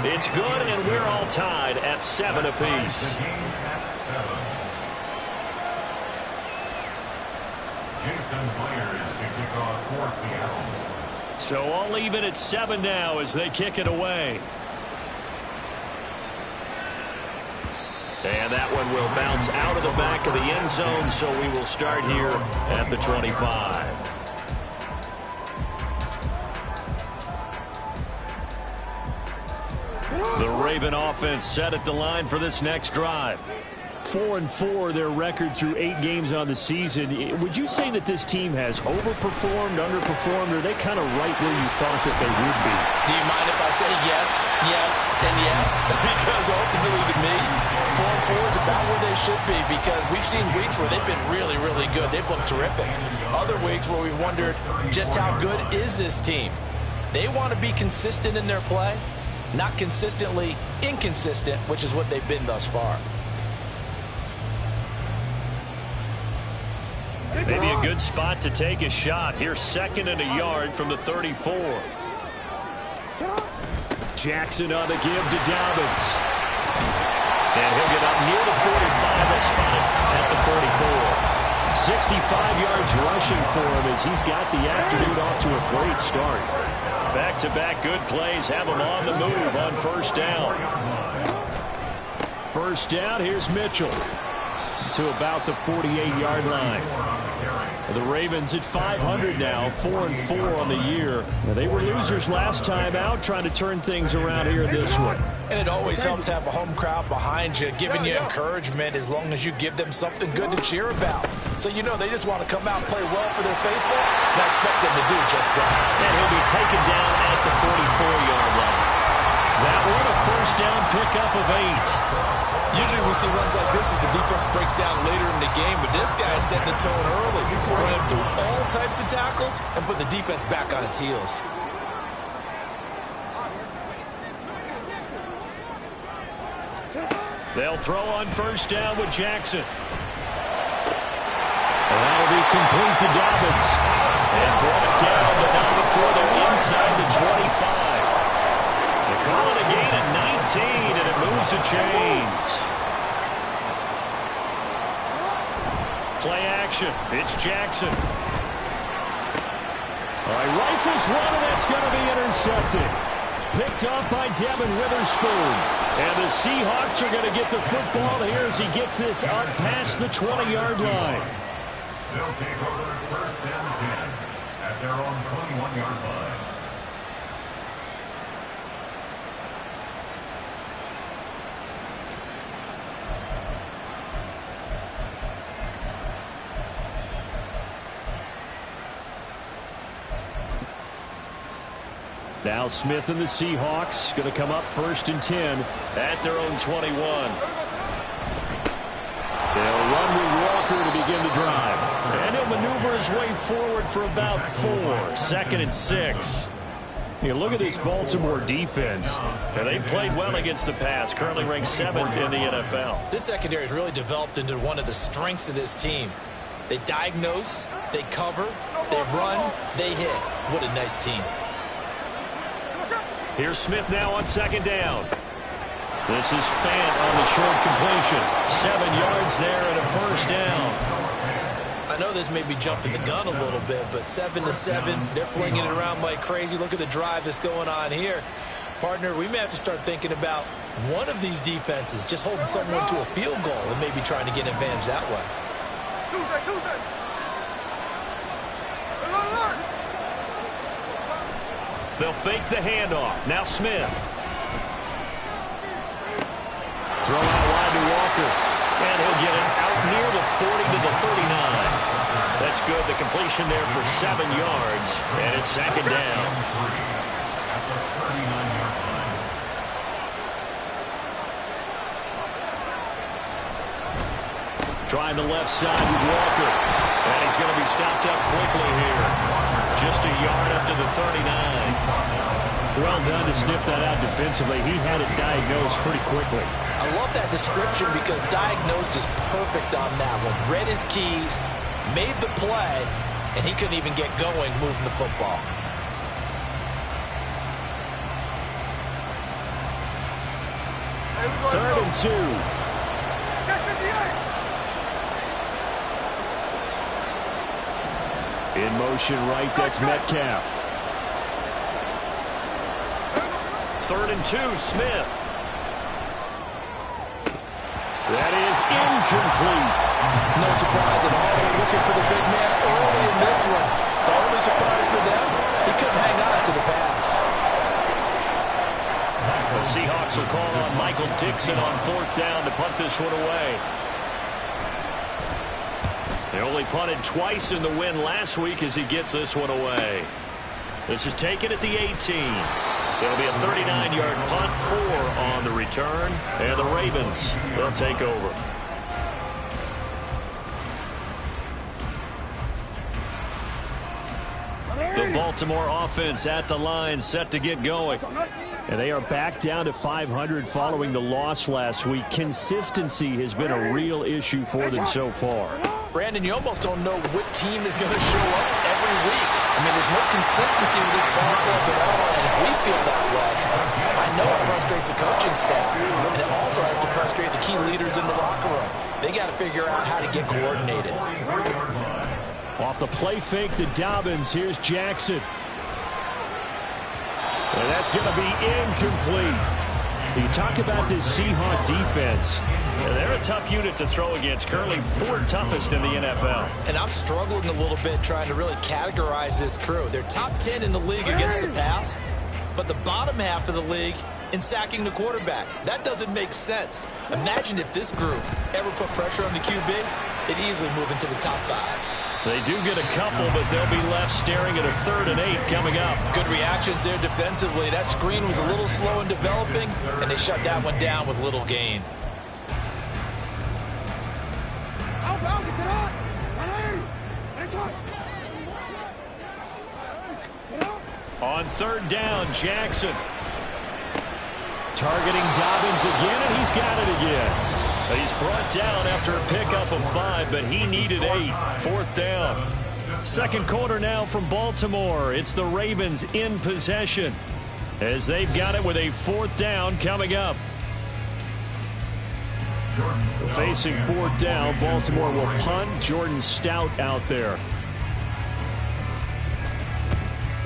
It's good, and we're all tied at 7 apiece. Jason Myers to kick off for Seattle. So all even at 7 now as they kick it away. And that one will bounce out of the back of the end zone, so we will start here at the 25. The Raven offense set at the line for this next drive. 4-4, their record through 8 games on the season. Would you say that this team has overperformed, underperformed, or are they kind of right where you thought that they would be? Do you mind if I say yes, yes, and yes? Because ultimately to me, 4-4 is about where they should be, because we've seen weeks where they've been really, really good. They've looked terrific. Other weeks where we wondered just how good is this team. They want to be consistent in their play, not consistently inconsistent, which is what they've been thus far. Maybe a good spot to take a shot. Here's 2nd and a yard from the 34. Jackson on the give to Dobbins. And he'll get up near the 45. They'll spot it at the 44. 65 yards rushing for him as he's got the afternoon off to a great start. Back-to-back good plays have him on the move on 1st down. 1st down, here's Mitchell to about the 48-yard line. The Ravens at 500 now, 4-4 on the year. Now, they were losers last time out, trying to turn things around here in this one. And it always helps to have a home crowd behind you, giving you encouragement as long as you give them something good to cheer about. So you know they just want to come out and play well for their faithful, and I expect them to do just that. And he'll be taken down at the 44-yard line. That one a 1st down pickup of 8. Usually we see runs like this as the defense breaks down later in the game, but this guy is setting the tone early, running through all types of tackles and putting the defense back on its heels. They'll throw on 1st down with Jackson. And that'll be complete to Dobbins. And brought it down, but not before they're inside the 25. They call it a gain at 19, and it moves the chains. Play action. It's Jackson. All right, rifles one, and that's going to be intercepted. Picked off by Devin Witherspoon. And the Seahawks are going to get the football here as he gets this up past the 20-yard line. They'll take over 1st and 10 at their own 21-yard line. Now Smith and the Seahawks going to come up 1st and 10 at their own 21. They'll run with Walker to begin the drive. And he'll maneuver his way forward for about 4. 2nd and 6. You look at this Baltimore defense. And they played well against the pass, currently ranked 7th in the NFL. This secondary has really developed into one of the strengths of this team. They diagnose, they cover, they run, they hit. What a nice team. Here's Smith now on 2nd down. This is Fant on the short completion. 7 yards there and a 1st down. I know this may be jumping the gun a little bit, but 7-7, they're flinging it around like crazy. Look at the drive that's going on here. Partner, we may have to start thinking about one of these defenses just holding someone to a field goal and maybe trying to get an advantage that way. They'll fake the handoff. Now Smith. Throw out wide to Walker. And he'll get it out near the 40 to the 39. That's good. The completion there for 7 yards. And it's 2nd down. Trying the left side with Walker. And he's going to be stopped up quickly here. Just a yard up to the 39. Well done to sniff that out defensively. He had it diagnosed pretty quickly. I love that description because diagnosed is perfect on that one. Read his keys, made the play, and he couldn't even get going moving the football. 3rd and 2. In motion right, that's Metcalf. 3rd and 2, Smith. That is incomplete. No surprise at all. They're looking for the big man early in this one. The only surprise for them, he couldn't hang on to the pass. The Seahawks will call on Michael Dixon on 4th down to punt this one away. They only punted twice in the win last week as he gets this one away. This is taken at the 18. It'll be a 39-yard punt, 4 on the return, and the Ravens will take over. The Baltimore offense at the line, set to get going. And they are back down to 500 following the loss last week. Consistency has been a real issue for them so far. Brandon, you almost don't know what team is going to show up every week. I mean, there's no consistency with this ball club at all, and if we feel that way, I know it frustrates the coaching staff, and it also has to frustrate the key leaders in the locker room. They got to figure out how to get coordinated. Off the play fake to Dobbins, here's Jackson. And that's going to be incomplete. You talk about this Seahawk defense. They're a tough unit to throw against, currently 4th toughest in the NFL. And I'm struggling a little bit trying to really categorize this crew. They're top 10 in the league against the pass, but the bottom half of the league in sacking the quarterback. That doesn't make sense. Imagine if this group ever put pressure on the QB, they'd easily move into the top 5. They do get a couple, but they'll be left staring at a 3rd and 8 coming up. Good reactions there defensively. That screen was a little slow in developing, and they shut that one down with little gain. On 3rd down, Jackson. Targeting Dobbins again, and he's got it again. He's brought down after a pickup of 5, but he needed 8. 4th down. 2nd quarter now from Baltimore. It's the Ravens in possession as they've got it with a 4th down coming up. Facing 4th down, Baltimore will punt. Jordan Stout out there.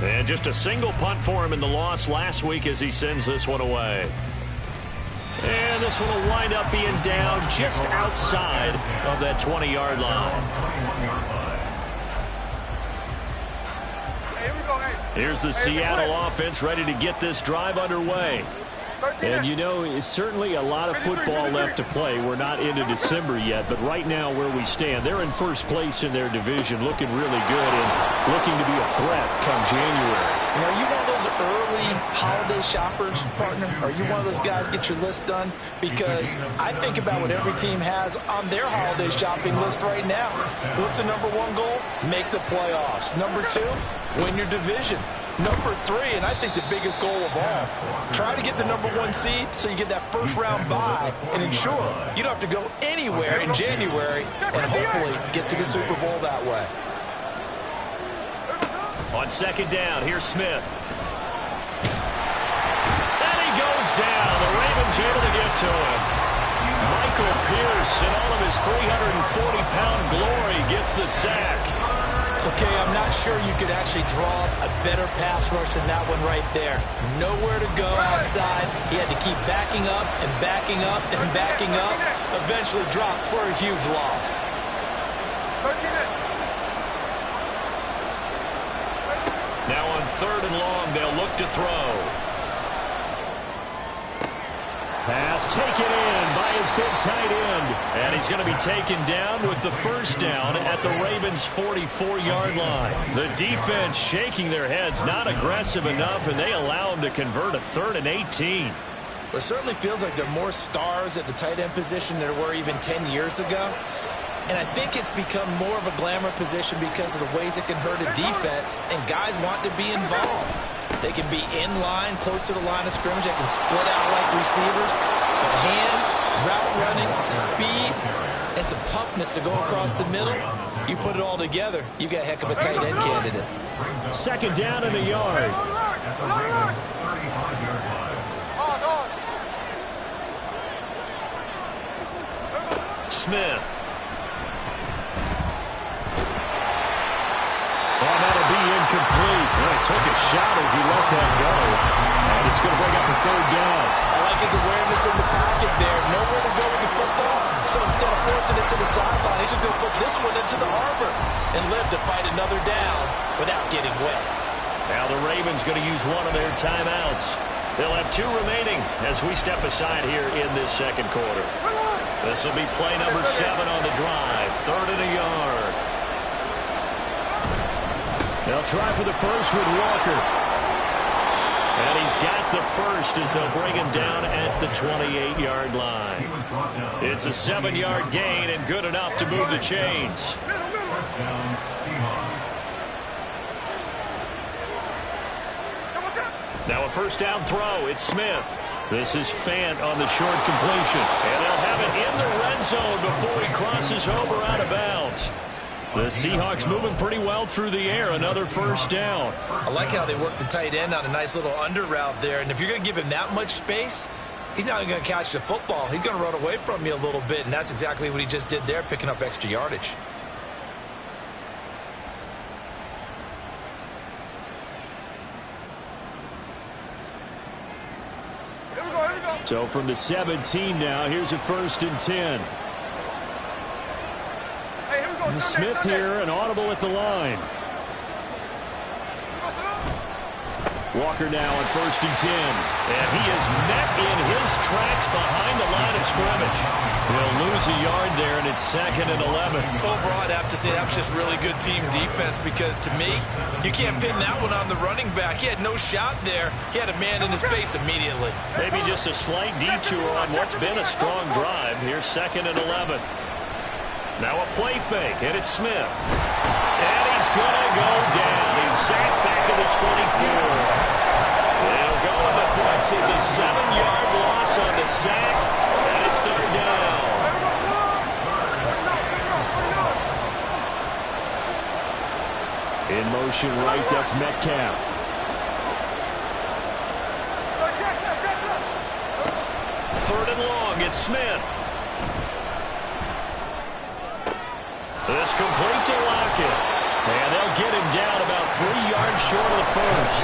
And just a single punt for him in the loss last week as he sends this one away. And this one will wind up being down just outside of that 20-yard line. Here's the Seattle offense ready to get this drive underway. And, you know, it's certainly a lot of football left to play. We're not into December yet, but right now where we stand, they're in 1st place in their division, looking really good and looking to be a threat come January. And are you one of those early holiday shoppers, partner? Are you one of those guys get your list done? Because I think about what every team has on their holiday shopping list right now. What's the number 1 goal? Make the playoffs. Number 2, win your division. Number 3, and I think the biggest goal of all, try to get the number 1 seed so you get that 1st round bye and ensure you don't have to go anywhere in January and hopefully get to the Super Bowl that way. On 2nd down, here's Smith. And he goes down. The Ravens able to get to him. Michael Pierce, in all of his 340-pound glory, gets the sack. Okay, I'm not sure you could actually draw a better pass rush than that one right there. Nowhere to go outside. He had to keep backing up and backing up and backing up. Eventually dropped for a huge loss. Now on 3rd and long, they'll look to throw. Pass taken in by his big tight end. And he's going to be taken down with the 1st down at the Ravens' 44-yard line. The defense shaking their heads, not aggressive enough, and they allow him to convert a 3rd and 18. It certainly feels like there are more stars at the tight end position than there were even 10 years ago. And I think it's become more of a glamour position because of the ways it can hurt a defense, and guys want to be involved. They can be in line, close to the line of scrimmage. They can split out like receivers. But hands, route running, speed, and some toughness to go across the middle. You put it all together, you got a heck of a tight end candidate. 2nd down and a yard. Smith. Oh, that'll be incomplete. Well, he took a shot as he let that go. And it's going to bring up a third down. I like his awareness in the pocket there. Nowhere to go with the football. So instead of forcing it to the sideline, he's just going to put this one into the harbor and live to fight another down without getting wet. Now the Ravens going to use one of their timeouts. They'll have 2 remaining as we step aside here in this second quarter. This will be play number 7 on the drive. 3rd and a yard. They'll try for the first with Walker. And he's got the first as they'll bring him down at the 28-yard line. It's a 7-yard gain and good enough to move the chains. First down, Seahawks. Now a first down throw. It's Smith. This is Fant on the short completion. And they'll have it in the red zone before he crosses over out of bounds. The Seahawks moving pretty well through the air. Another first down. I like how they work the tight end on a nice little under route there. And if you're going to give him that much space, he's not going to catch the football. He's going to run away from you a little bit. And that's exactly what he just did there, picking up extra yardage. So from the 17 now, here's a 1st and 10. Smith here, an audible at the line. Walker now on 1st and 10. And he is met in his tracks behind the line of scrimmage. He'll lose a yard there, and it's 2nd and 11. Overall, I'd have to say that was just really good team defense because, to me, you can't pin that one on the running back. He had no shot there. He had a man in his face immediately. Maybe just a slight detour on what's been a strong drive. Here's 2nd and 11. Now a play fake, and it's Smith. And he's going to go down. He's sacked back to the 24. They'll go in the books as a 7-yard loss on the sack, and it's 3rd down. In motion right, that's Metcalf. 3rd and long, it's Smith. This complete to Lockett. And they'll get him down about 3 yards short of the first.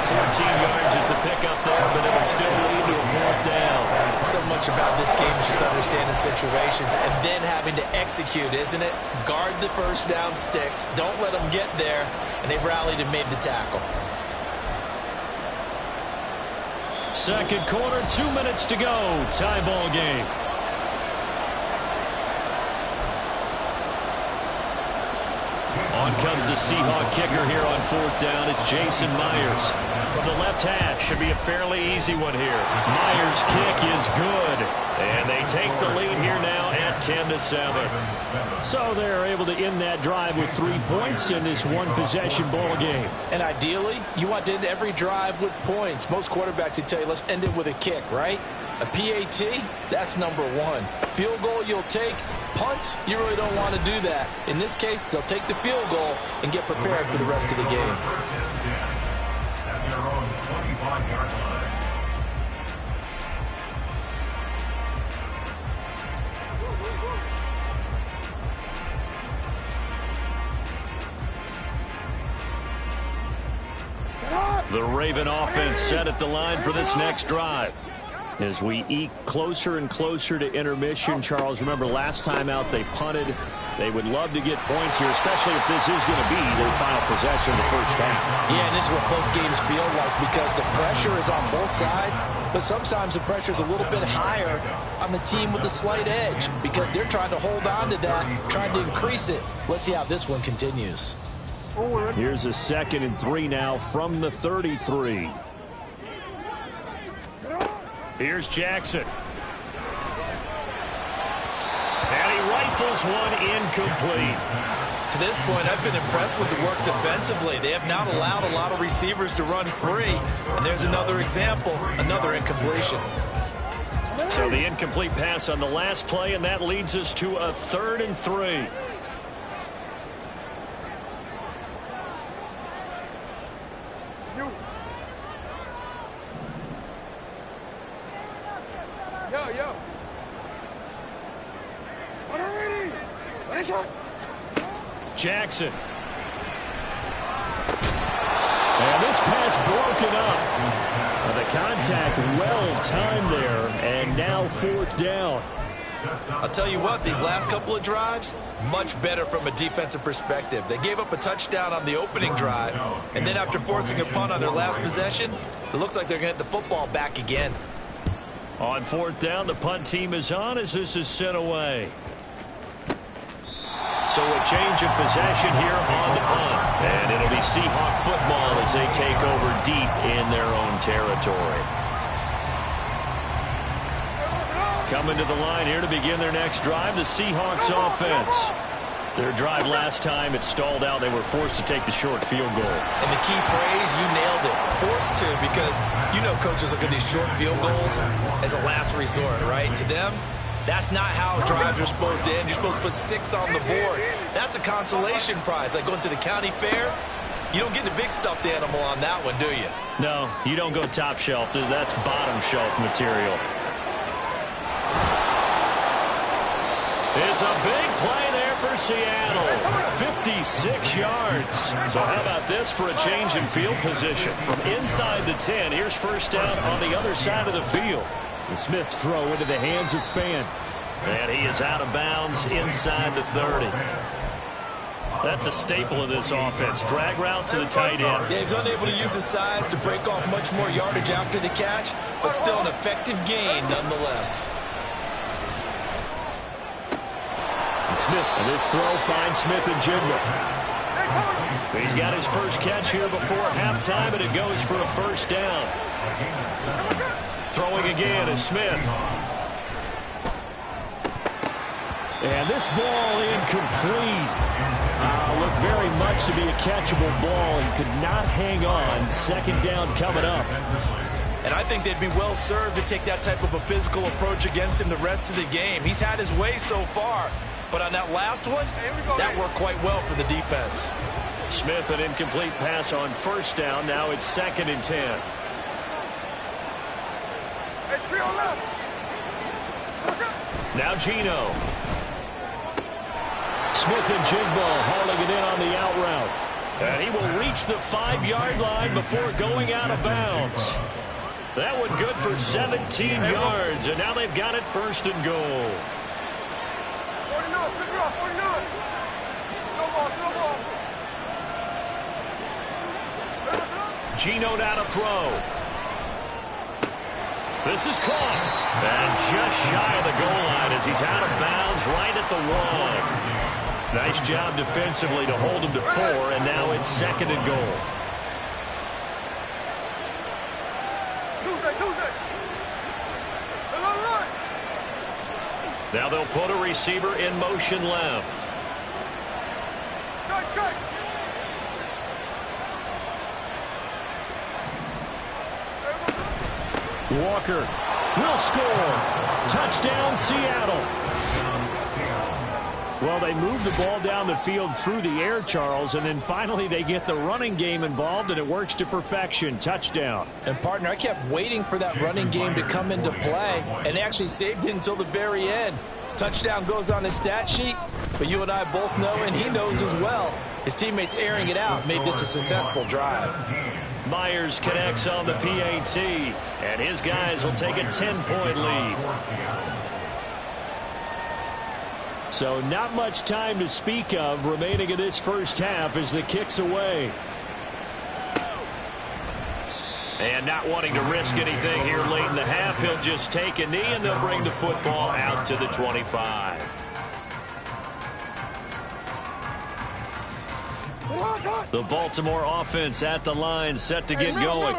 14 yards is the pickup there, but it'll still lead to a 4th down. So much about this game is just understanding situations and then having to execute, isn't it? Guard the first down sticks. Don't let them get there. And they rallied and made the tackle. Second quarter, 2 minutes to go. Tie ball game. On comes the Seahawk kicker here on 4th down. It's Jason Myers. From the left hash, should be a fairly easy one here. Myers' kick is good. And they take the lead here now at 10-7. So they're able to end that drive with 3 points in this one-possession ball game. And ideally, you want to end every drive with points. Most quarterbacks would tell you, let's end it with a kick, right? A PAT, that's number 1. Field goal you'll take. Punts, you really don't want to do that. In this case, they'll take the field goal and get prepared for the rest of the game. At their own 25-yard line. The Raven offense set at the line for this next drive. As we eke closer and closer to intermission, Charles, remember last time out they punted. They would love to get points here, especially if this is going to be their final possession of the first half. Yeah, and this is what close games feel like because the pressure is on both sides, but sometimes the pressure is a little bit higher on the team with the slight edge because they're trying to hold on to that, trying to increase it. Let's see how this one continues. Here's a 2nd and 3 now from the 33. Here's Jackson. And he rifles one incomplete. To this point, I've been impressed with the work defensively. They have not allowed a lot of receivers to run free. And there's another example, another incompletion. So the incomplete pass on the last play, and that leads us to a 3rd and 3. Jackson. And this pass broken up. The contact well timed there, and now 4th down. I'll tell you what, these last couple of drives, much better from a defensive perspective. They gave up a touchdown on the opening drive, and then after forcing a punt on their last possession, it looks like they're going to get the football back again. On 4th down, the punt team is on as this is sent away. So a change of possession here on the punt. And it'll be Seahawk football as they take over deep in their own territory. Coming to the line here to begin their next drive, the Seahawks offense. Their drive last time, it stalled out. They were forced to take the short field goal. And the key phrase, you nailed it. Forced to, because you know coaches look at these short field goals as a last resort, right? To them, that's not how drives are supposed to end. You're supposed to put 6 on the board. That's a consolation prize. Like going to the county fair, you don't get the big stuffed animal on that one, do you? No, you don't go top shelf. That's bottom shelf material. It's a big play there for Seattle. 56 yards. So how about this for a change in field position? From inside the 10, here's 1st down on the other side of the field. The Smith's throw into the hands of Fan. And he is out of bounds inside the 30. That's a staple of this offense. Drag route to the tight end. Yeah, he's unable to use his size to break off much more yardage after the catch, but still an effective gain nonetheless. Smith, and this throw finds Smith and Jigba. He's got his first catch here before halftime, and it goes for a 1st down. Throwing again is Smith. And this ball incomplete. Looked very much to be a catchable ball and could not hang on. 2nd down coming up. And I think they'd be well served to take that type of a physical approach against him the rest of the game. He's had his way so far, but on that last one, that worked quite well for the defense. Smith, an incomplete pass on 1st down. Now it's 2nd and 10. Now Geno. Smith and Jigba hauling it in on the out route. And he will reach the 5-yard line before going out of bounds. That one good for 17 yards, and now they've got it 1st and goal. Geno now to throw. This is caught. And just shy of the goal line as he's out of bounds right at the 1. Nice job defensively to hold him to 4, and now it's 2nd and goal. Now they'll put a receiver in motion left. Walker will score. Touchdown, Seattle. Well, they move the ball down the field through the air, Charles, and then finally they get the running game involved, and it works to perfection. Touchdown. And, partner, I kept waiting for that running game to come into play, and they actually saved it until the very end. Touchdown goes on his stat sheet, but you and I both know, and he knows as well, his teammates airing it out made this a successful drive. Myers connects on the PAT, and his guys will take a 10-point lead. So not much time to speak of remaining in this 1st half as the kick's away. And not wanting to risk anything here late in the half, he'll just take a knee, and they'll bring the football out to the 25. The Baltimore offense at the line, set to get going.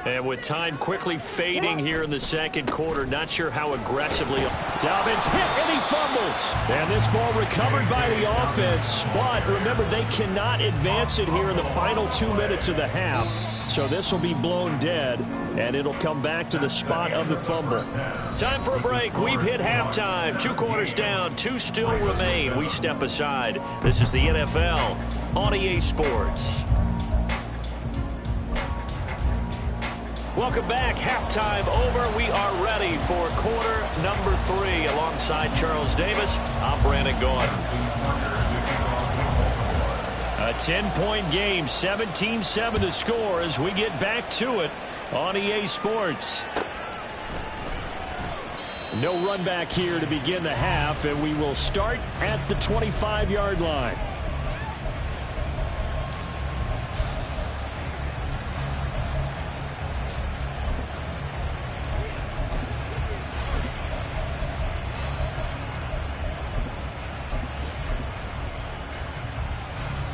And with time quickly fading here in the 2nd quarter, not sure how aggressively. Dobbins hit, and he fumbles. And this ball recovered by the offense. But remember, they cannot advance it here in the final 2 minutes of the half. So this will be blown dead, and it'll come back to the spot of the fumble. Time for a break. We've hit halftime. 2 quarters down, 2 still remain. We step aside. This is the NFL on EA Sports. Welcome back. Halftime over. We are ready for quarter number 3. Alongside Charles Davis, I'm Brandon Gaudin. A 10-point game, 17-7 the score as we get back to it on EA Sports. No run back here to begin the half, and we will start at the 25-yard line.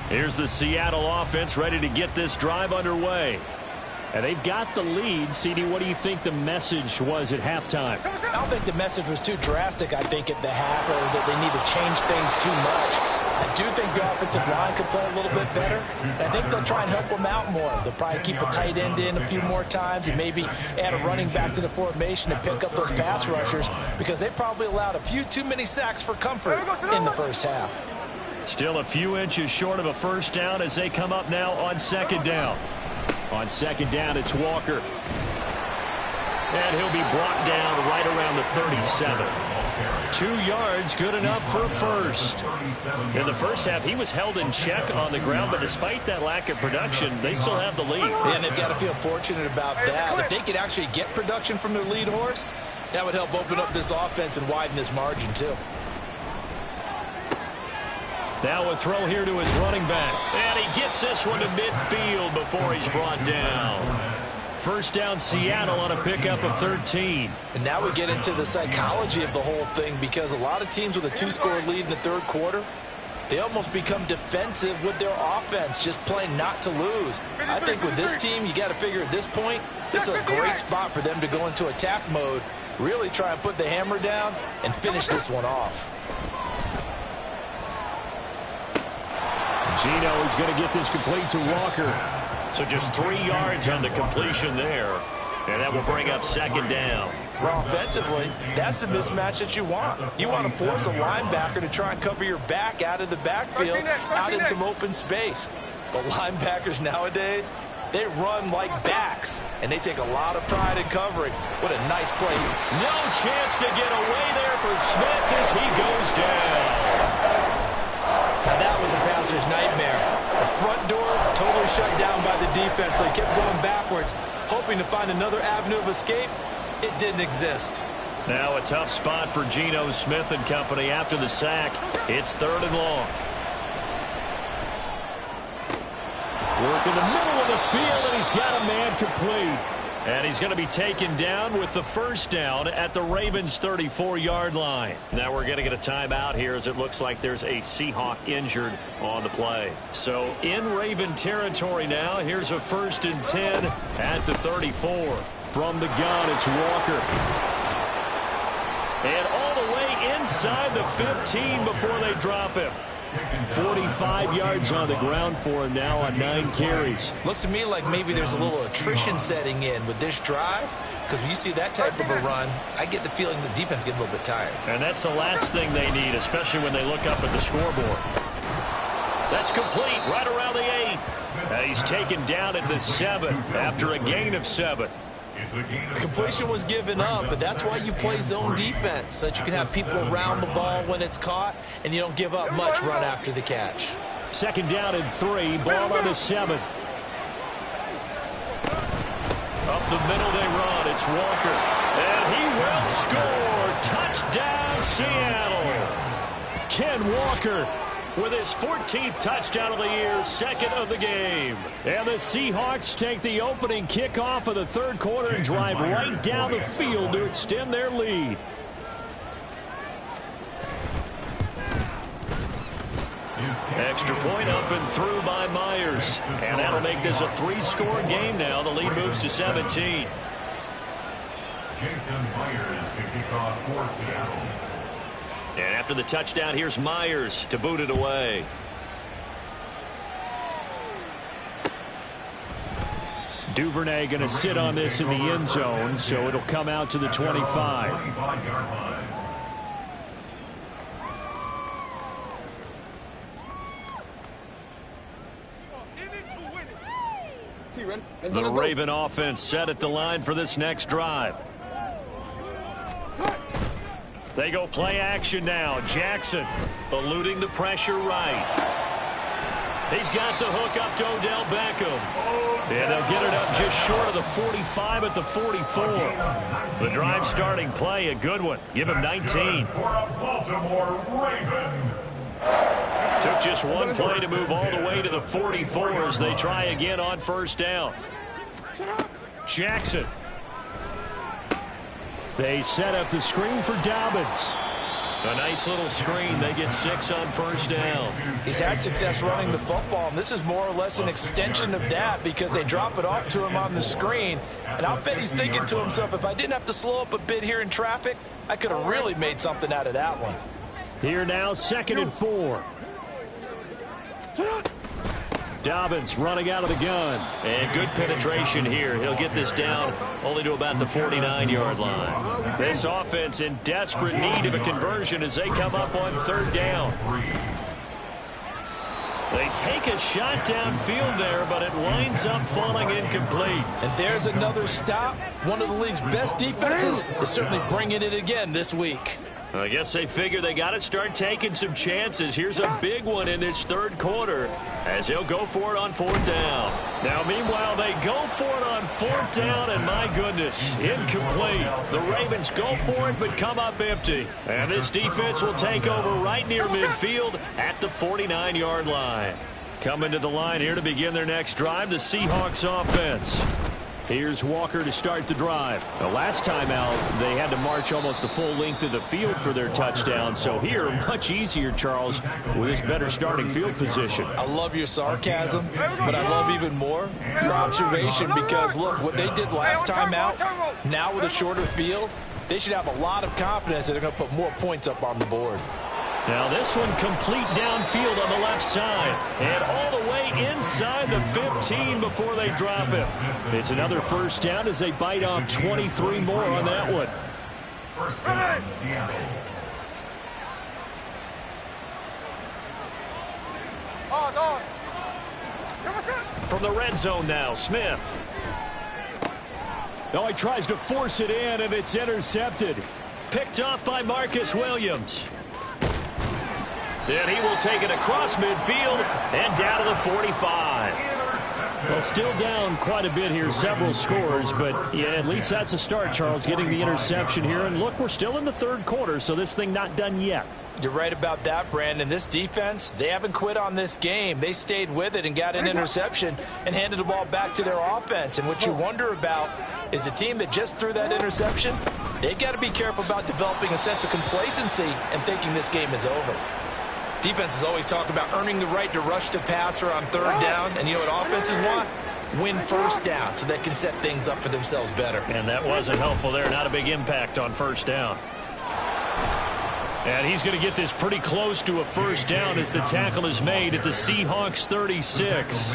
Here's the Seattle offense ready to get this drive underway. And they've got the lead. CD, what do you think the message was at halftime? I don't think the message was too drastic, I think, at the half, or that they need to change things too much. I do think the offensive line could play a little bit better. I think they'll try and help them out more. They'll probably keep a tight end in a few more times and maybe add a running back to the formation and pick up those pass rushers, because they probably allowed a few too many sacks for comfort in the first half. Still a few inches short of a first down as they come up now on second down. On second down, it's Walker. And he'll be brought down right around the 37. 2 yards, good enough for a first. In the first half, he was held in check on the ground, but despite that lack of production, they still have the lead. And they've got to feel fortunate about that. If they could actually get production from their lead horse, that would help open up this offense and widen this margin, too. Now a throw here to his running back. And he gets this one to midfield before he's brought down. First down, Seattle on a pickup of 13. And now we get into the psychology of the whole thing, because a lot of teams with a 2-score lead in the third quarter, they almost become defensive with their offense, just playing not to lose. I think with this team, you got to figure at this point, this is a great spot for them to go into attack mode, really try and put the hammer down and finish this one off. Geno is going to get this complete to Walker. So just 3 yards on the completion there. And that will bring up second down. Well, offensively, that's the mismatch that you want. You want to force a linebacker to try and cover your back out of the backfield, out in some open space. But linebackers nowadays, they run like backs, and they take a lot of pride in covering. What a nice play. No chance to get away there for Smith as he goes down. Now that was a passer's nightmare. The front door totally shut down by the defense, so he kept going backwards, hoping to find another avenue of escape. It didn't exist. Now a tough spot for Geno Smith and company after the sack. It's 3rd and long. Work in the middle of the field, and he's got a man complete. And he's going to be taken down with the first down at the Ravens' 34-yard line. Now we're going to get a timeout here as it looks like there's a Seahawk injured on the play. So in Raven territory now, here's a 1st and 10 at the 34. From the gun, it's Walker. And all the way inside the 15 before they drop him. 45 yards on the ground for him now on 9 carries. Looks to me like maybe there's a little attrition setting in with this drive, because when you see that type of a run, I get the feeling the defense gets a little bit tired. And that's the last thing they need, especially when they look up at the scoreboard. That's complete right around the 8. And he's taken down at the 7 after a gain of 7. The completion was given up, but that's why you play zone defense, so that you can have people around the ball when it's caught, and you don't give up much run after the catch. 2nd down and 3, ball on the 7. Up the middle they run. It's Walker. And he will score. Touchdown, Seattle. Ken Walker with his 14th touchdown of the year, 2nd of the game. And the Seahawks take the opening kickoff of the 3rd quarter and drive right down the field to extend their lead. Extra point up and through by Myers. And that'll make this a 3-score game now. The lead moves to 17. Jason Myers to kick off for Seattle. And after the touchdown, here's Myers to boot it away. Duvernay going to sit on this in the end zone, so it'll come out to the 25. 25-yard line. In it to win it. The Raven offense set at the line for this next drive. They go play action now. Jackson eluding the pressure right. He's got the hook up to Odell Beckham. And they'll get it up just short of the 45 at the 44. The drive starting play, a good one. Give him 19. Baltimore Raven. Took just one play to move all the way to the 44 as they try again on first down. Jackson. They set up the screen for Dobbins. A nice little screen. They get 6 on first down. He's had success running the football, and this is more or less an extension of that because they drop it off to him on the screen. And I'll bet he's thinking to himself, if I didn't have to slow up a bit here in traffic, I could have really made something out of that one. Here now, 2nd and 4. Dobbins running out of the gun. And good penetration here. He'll get this down only to about the 49-yard line. This offense in desperate need of a conversion as they come up on third down. They take a shot downfield there, but it winds up falling incomplete. And there's another stop. One of the league's best defenses is certainly bringing it again this week. I guess they figure they got to start taking some chances. Here's a big one in this third quarter as he'll go for it on 4th down. Now, meanwhile, they go for it on 4th down, and my goodness, incomplete. The Ravens go for it but come up empty. And this defense will take over right near midfield at the 49-yard line. Coming to the line here to begin their next drive, the Seahawks offense. Here's Walker to start the drive. The last time out, they had to march almost the full length of the field for their touchdown. So here, much easier, Charles, with this better starting field position. I love your sarcasm, but I love even more your observation because, look, what they did last time out, now with a shorter field, they should have a lot of confidence that they're going to put more points up on the board. Now this one complete downfield on the left side. And all the way inside the 15 before they drop it. It's another first down as they bite off 23 more on that one. First down, Seattle. From the red zone now, Smith. Oh, he tries to force it in, and it's intercepted. Picked up by Marcus Williams. Then he will take it across midfield and down to the 45. Well, still down quite a bit here, several scores, but yeah, at least that's a start, Charles, getting the interception here. And look, we're still in the third quarter, so this thing not done yet. You're right about that, Brandon. This defense, they haven't quit on this game. They stayed with it and got an interception and handed the ball back to their offense. And what you wonder about is the team that just threw that interception, they've got to be careful about developing a sense of complacency and thinking this game is over. Defenses always talk about earning the right to rush the passer on third down. And you know what offenses want? Win first down so they can set things up for themselves better. And that wasn't helpful there. Not a big impact on first down. And he's going to get this pretty close to a first down as the tackle is made at the Seahawks 36.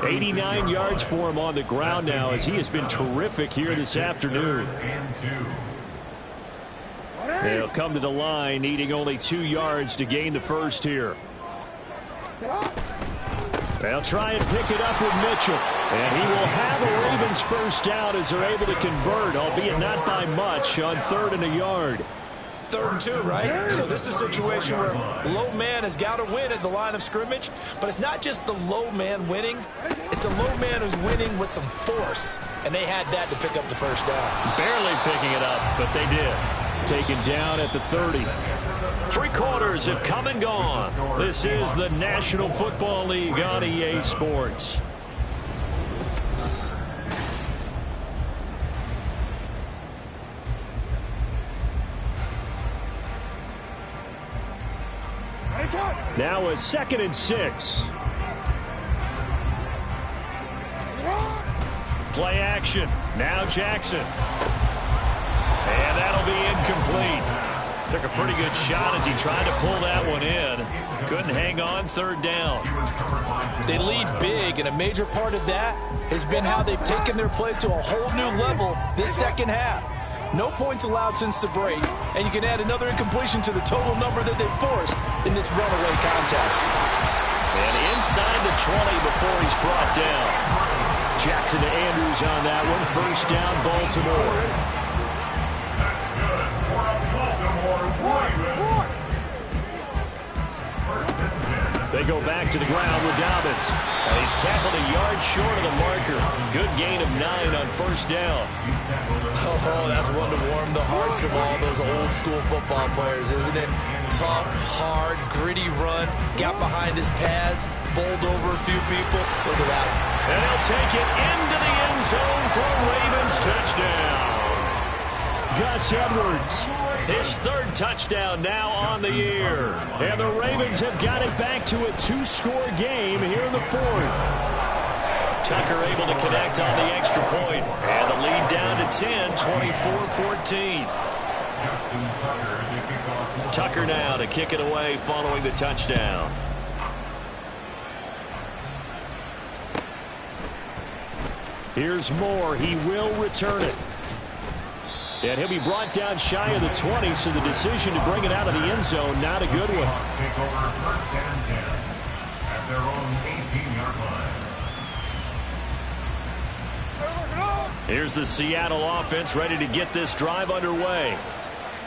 89 yards for him on the ground now as he has been terrific here this afternoon. They'll come to the line needing only 2 yards to gain the first here. They'll try and pick it up with Mitchell. And he will have a Ravens first down as they're able to convert, albeit not by much, on 3rd and a yard. 3rd and 2, right? So this is a situation where low man has got to win at the line of scrimmage, but it's not just the low man winning. It's the low man who's winning with some force, and they had that to pick up the first down. Barely picking it up, but they did. Taken down at the 30. 3 quarters have come and gone. This is the National Football League on EA Sports. Now a 2nd and 6. Play action. Now Jackson. And that'll be incomplete. Took a pretty good shot as he tried to pull that one in. Couldn't hang on 3rd down. They lead big, and a major part of that has been how they've taken their play to a whole new level this second half. No points allowed since the break, and you can add another incompletion to the total number that they forced in this runaway contest. And inside the 20 before he's brought down. Jackson to Andrews on that one. First down, Baltimore. That's good for a Baltimore Ravens. They go back to the ground with Dobbins. And he's tackled a yard short of the marker. Good gain of 9 on first down. Oh, that's one to warm the hearts of all those old school football players, isn't it? Tough, hard, gritty run. Got behind his pads, bowled over a few people. Look at that. And he'll take it into the end zone for a Ravens touchdown. Gus Edwards. His third touchdown now on the year. And the Ravens have got it back to a 2-score game here in the fourth. Tucker able to connect on the extra point. And the lead down to 10, 24-14. Tucker now to kick it away following the touchdown. Here's Moore. He will return it. And he'll be brought down shy of the 20, so the decision to bring it out of the end zone, not a good one. Take over first and 10 at their own 18-yard line. Here's the Seattle offense ready to get this drive underway.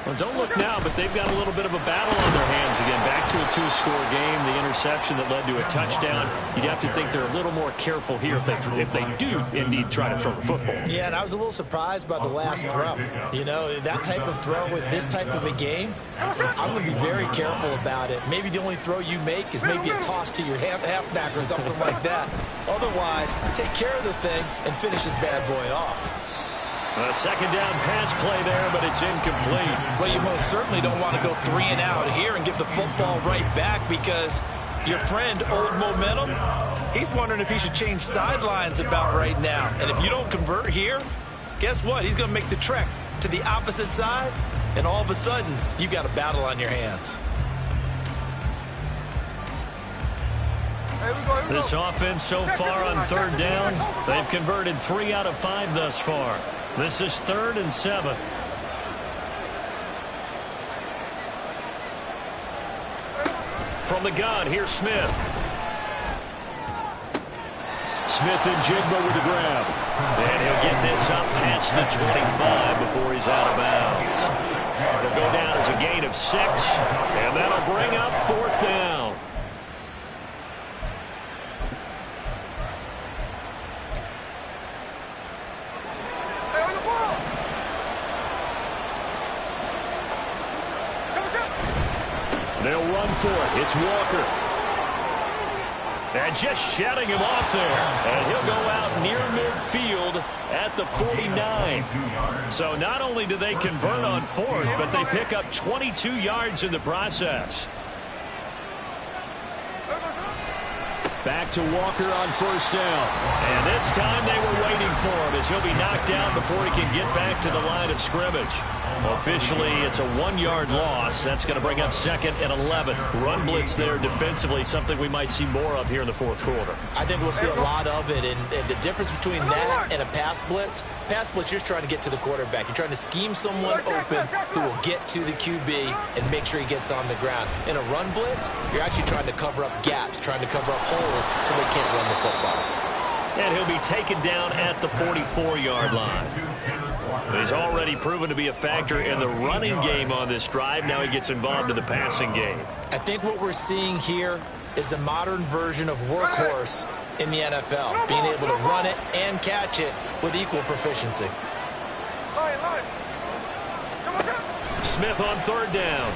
Well, don't look now, but they've got a little bit of a battle on their hands again. Back to a 2-score game. The interception that led to a touchdown. You'd have to think they're a little more careful here if they do indeed try to throw the football. Yeah, and I was a little surprised by the last throw. You know, that type of throw with this type of a game, I'm going to be very careful about it. Maybe the only throw you make is maybe a toss to your halfback or something like that. Otherwise, take care of the thing and finish this bad boy off. A second down pass play there, but it's incomplete. Well, you most certainly don't want to go 3 and out here and give the football right back, because your friend, Old Momentum, he's wondering if he should change sidelines about right now. And if you don't convert here, guess what? He's going to make the trek to the opposite side, and all of a sudden, you've got a battle on your hands. This offense so far on third down, they've converted 3 out of 5 thus far. This is 3rd and 7. From the gun, here's Smith. Smith and Jigba with the grab. And he'll get this up past the 25 before he's out of bounds. It'll go down as a gain of 6, and that'll bring up 4th down. They'll run for it. It's Walker. And just shutting him off there. And he'll go out near midfield at the 49. So not only do they convert on 4th, but they pick up 22 yards in the process. Back to Walker on first down. And this time they were waiting for him, as he'll be knocked down before he can get back to the line of scrimmage. Officially, it's a 1-yard loss. That's going to bring up 2nd and 11. Run blitz there defensively, something we might see more of here in the fourth quarter. I think we'll see a lot of it, and the difference between that and a pass blitz, you're just trying to get to the quarterback. You're trying to scheme someone open who will get to the QB and make sure he gets on the ground. In a run blitz, you're actually trying to cover up gaps, trying to cover up holes so they can't run the football. And he'll be taken down at the 44-yard line. He's already proven to be a factor in the running game on this drive. Now he gets involved in the passing game. I think what we're seeing here is the modern version of workhorse in the NFL, being able to run it and catch it with equal proficiency. Smith on 3rd down.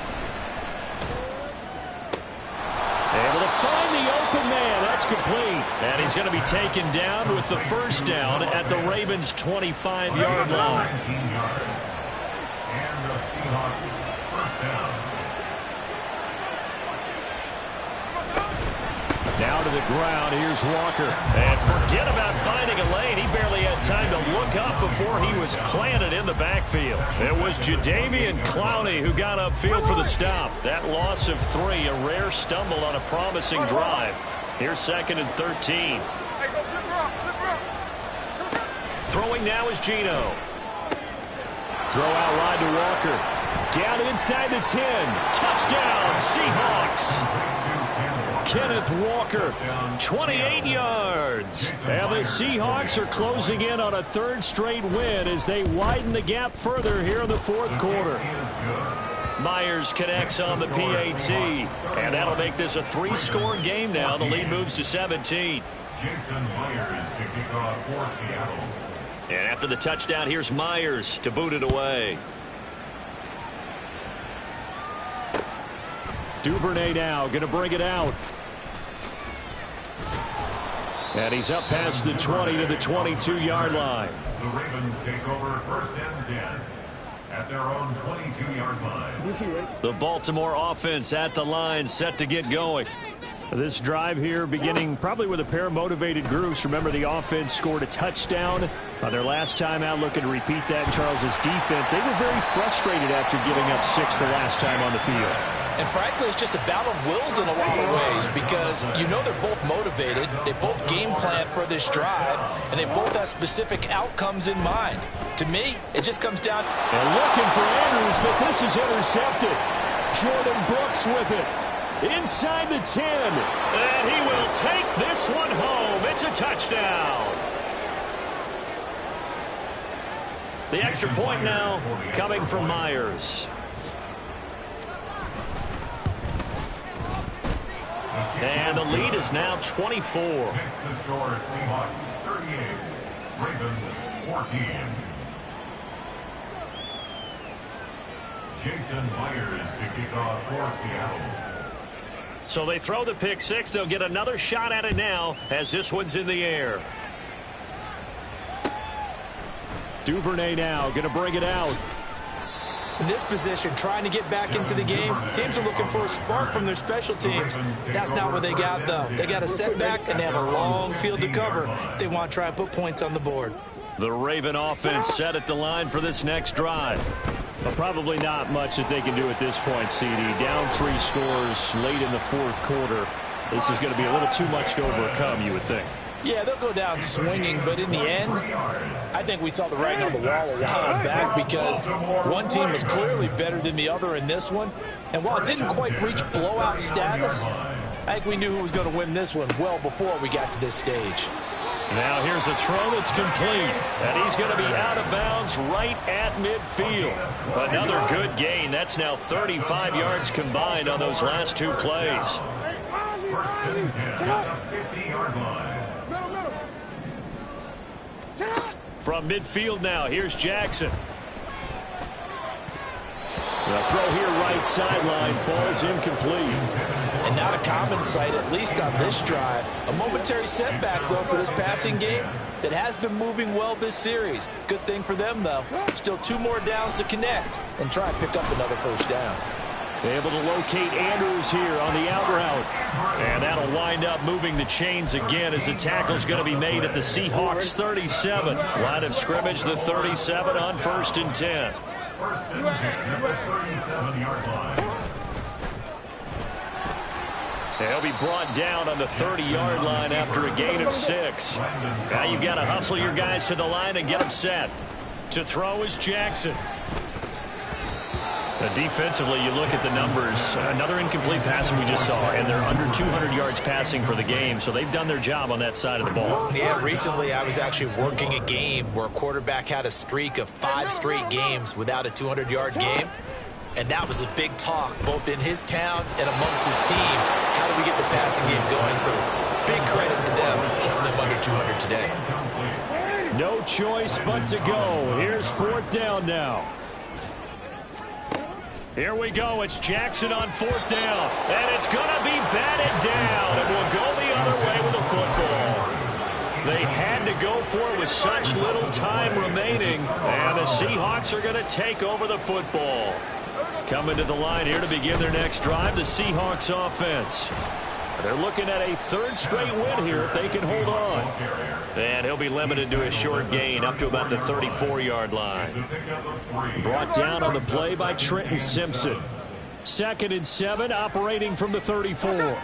Able to find the open man. That's complete. And he's going to be taken down with the first down at the Ravens' 25-yard line. 19 yards. And the Seahawks first down. Down to the ground. Here's Walker. And forget about finding a lane. He barely had time to look up before he was planted in the backfield. It was Jadeveon Clowney who got upfield for the stop. That loss of 3, a rare stumble on a promising drive. Here's 2nd and 13. Throwing now is Geno. Throw out wide to Walker. Down inside the 10. Touchdown, Seahawks. Kenneth Walker, 28 yards. And the Seahawks are closing in on a third straight win as they widen the gap further here in the fourth quarter. Myers connects on the PAT, and that'll make this a 3-score game now. The lead moves to 17. Jason Myers to kick off for Seattle. And after the touchdown, here's Myers to boot it away. Duvernay now going to bring it out. And he's up past the 20 to the 22-yard line. The Ravens take over first and 10 at their own 22-yard line. The Baltimore offense at the line, set to get going. This drive here beginning probably with a pair of motivated groups. Remember, the offense scored a touchdown on their last time out, looking to repeat that in Charles's defense. They were very frustrated after giving up 6 the last time on the field. And frankly, it's just a battle of wills in a lot of ways because you know they're both motivated. They both game plan for this drive, and they both have specific outcomes in mind. To me, it just comes down. And looking for Andrews, but this is intercepted. Jordan Brooks with it. Inside the 10. And he will take this one home. It's a touchdown. The extra point now coming from Myers. And the lead is now 24. Makes the score Seahawks 38, Ravens 14. Jason Myers to kick off for Seattle. So they throw the pick six. They'll get another shot at it now as this one's in the air. Duvernay now going to bring it out. In this position, trying to get back into the game, teams are looking for a spark from their special teams. That's not what they got, though. They got a setback, and they have a long field to cover if they want to try and put points on the board. The Raven offense set at the line for this next drive. But probably not much that they can do at this point, CD. Down 3 scores late in the fourth quarter. This is going to be a little too much to overcome, you would think. Yeah, they'll go down swinging, but in the end, I think we saw the writing on the wall a while back because one team was clearly better than the other in this one. And while it didn't quite reach blowout status, I think we knew who was going to win this one well before we got to this stage. Now here's a throw that's complete, and he's going to be out of bounds right at midfield. Another good gain. That's now 35 yards combined on those last 2 plays. First and 10 at the 50-yard line. From midfield now, here's Jackson. The throw here right sideline falls incomplete. And not a common sight, at least on this drive. A momentary setback, though, for this passing game that has been moving well this series. Good thing for them, though. Still 2 more downs to connect and try and pick up another first down. Able to locate Andrews here on the out route. And that'll wind up moving the chains again as the tackle's going to be made at the Seahawks 37. Line of scrimmage, the 37 on 1st and 10. First and 10 at the 37-yard line. They'll be brought down on the 30-yard line after a gain of 6. Now you've got to hustle your guys to the line and get them set. To throw is Jackson. Defensively, you look at the numbers. Another incomplete pass we just saw, and they're under 200 yards passing for the game, so they've done their job on that side of the ball. Yeah, recently I was actually working a game where a quarterback had a streak of 5 straight games without a 200-yard game, and that was a big talk both in his town and amongst his team. How do we get the passing game going? So big credit to them, holding them under 200 today. No choice but to go. Here's 4th down now. Here we go. It's Jackson on 4th down. And it's going to be batted down. And we'll go the other way with the football. They had to go for it with such little time remaining. And the Seahawks are going to take over the football. Coming to the line here to begin their next drive, the Seahawks offense. They're looking at a 3rd straight win here if they can hold on. And he'll be limited to a short gain up to about the 34-yard line. Brought down on the play by Trenton Simpson. 2nd and 7, operating from the 34.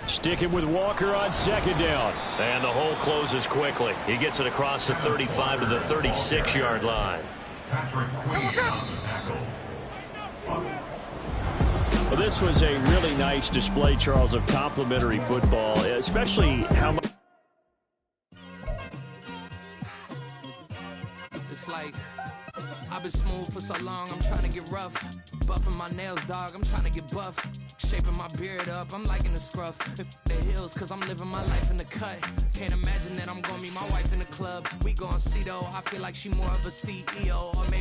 Sticking with Walker on 2nd down. And the hole closes quickly. He gets it across the 35 to the 36-yard line. Patrick Queen on the tackle. Well, this was a really nice display, Charles, of complimentary football, especially how much. It's like I've been smooth for so long, I'm trying to get rough. Buffing my nails, dog, I'm trying to get buff. Shaping my beard up, I'm liking the scruff. The hills, cause I'm living my life in the cut. Can't imagine that I'm gonna meet my wife in the club. We gon' see though, I feel like she more of a CEO. Or maybe